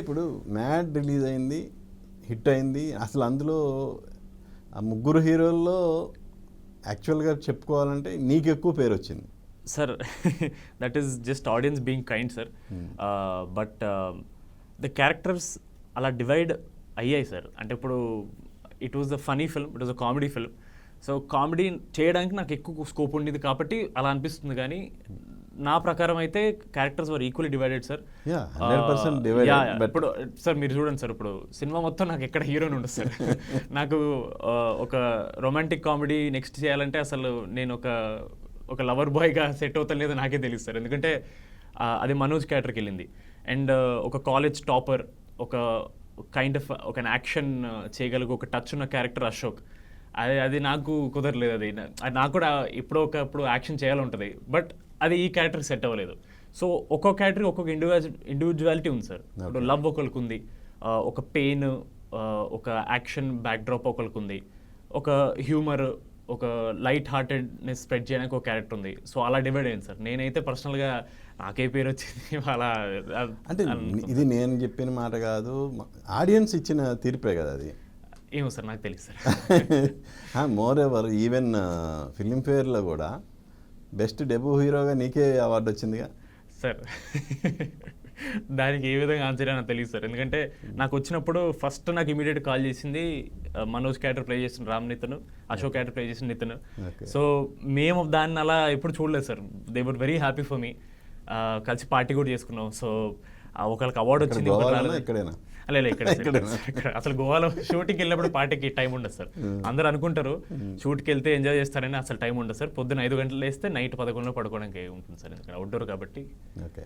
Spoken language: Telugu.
ఇప్పుడు మ్యాడ్ రిలీజ్ అయింది, హిట్ అయింది. అసలు అందులో ఆ ముగ్గురు హీరోల్లో యాక్చువల్గా చెప్పుకోవాలంటే నీకు ఎక్కువ పేరు వచ్చింది sir. That is just audience being kind sir. But the characters అలా డివైడ్ అయ్యాయి సార్. అంటే ఇప్పుడు it was a funny film, it was a comedy film. So comedy చేయడానికి నాకు ఎక్కువ స్కోప్ ఉండేది కాబట్టి అలా అనిపిస్తుంది. కానీ నా ప్రకారం అయితే క్యారెక్టర్స్ వర్ ఈక్వల్లీ డివైడెడ్ సార్. ఇప్పుడు సార్ మీరు చూడండి సార్, ఇప్పుడు సినిమా మొత్తం నాకు ఎక్కడ హీరోని ఉండదు సార్. నాకు ఒక రొమాంటిక్ కామెడీ నెక్స్ట్ చేయాలంటే అసలు నేను ఒక లవర్ బాయ్గా సెట్ అవుతాను లేదో నాకే తెలియదు సార్. ఎందుకంటే అది మనోజ్ క్యారెక్టర్కి వెళ్ళింది. అండ్ ఒక కాలేజ్ టాపర్, ఒక కైండ్ ఆఫ్ ఒక యాక్షన్ చేయగలిగే ఒక టచ్ ఉన్న క్యారెక్టర్ అశోక్. అది నాకు కుదరలేదు. అది నాకు కూడా ఇప్పుడు యాక్షన్ చేయాలంటుంది, బట్ అది ఈ క్యారెక్టర్ సెట్ అవ్వలేదు. సో ఒక్కొక్క క్యారెక్టర్ ఒక్కొక్క ఇండివిజువాలిటీ ఉంది సార్. ఇప్పుడు లవ్ ఒకరికి ఉంది, ఒక పెయిన్, ఒక యాక్షన్ బ్యాక్డ్రాప్ ఒకరికి ఉంది, ఒక హ్యూమర్, ఒక లైట్ హార్టెడ్నెస్ స్ప్రెడ్ చేయడానికి ఒక క్యారెక్టర్ ఉంది. సో అలా డివైడ్ అయింది సార్. నేనైతే పర్సనల్గా నాకే పేరు వచ్చింది అలా. అంటే ఇది నేను చెప్పిన మాట కాదు, ఆడియన్స్ ఇచ్చిన తీర్పే కదా అది. ఏమో సార్ నాకు తెలియదు సార్. మోర్ ఎవర్ ఈవెన్ ఫిలింఫేర్లో కూడా బెస్ట్ డెబ్యూ హీరోగా నీకే అవార్డు వచ్చిందిగా సార్. దానికి ఏ విధంగా ఆన్సర్ నాకు తెలియదు సార్. ఎందుకంటే నాకు వచ్చినప్పుడు ఫస్ట్ నాకు ఇమీడియట్ కాల్ చేసింది మనోజ్ క్యారెక్టర్ ప్లే చేసిన రామ్ నితిన్, అశోక్ క్యారెక్టర్ ప్లే చేసిన నితిన్. సో మేము దాన్ని అలా ఎప్పుడు చూడలేదు sir. They were very happy for me. కలిసి పార్టీ కూడా చేసుకున్నాం. సో ఒకరికి అవార్డు వచ్చింది. ఇక్కడ అసలు గోవాలో షూటింగ్కి వెళ్ళినప్పుడు పార్టీకి టైం ఉండదు సార్. అందరూ అనుకుంటారు షూట్కి వెళ్తే ఎంజాయ్ చేస్తారని, అసలు టైం ఉండదు సార్. పొద్దున్న 5 గంటలు వేస్తే నైట్ 11 పడుకోవడానికి ఉంటుంది సార్. ఎందుకంటే అవుట్డోర్ కాబట్టి. ఓకే.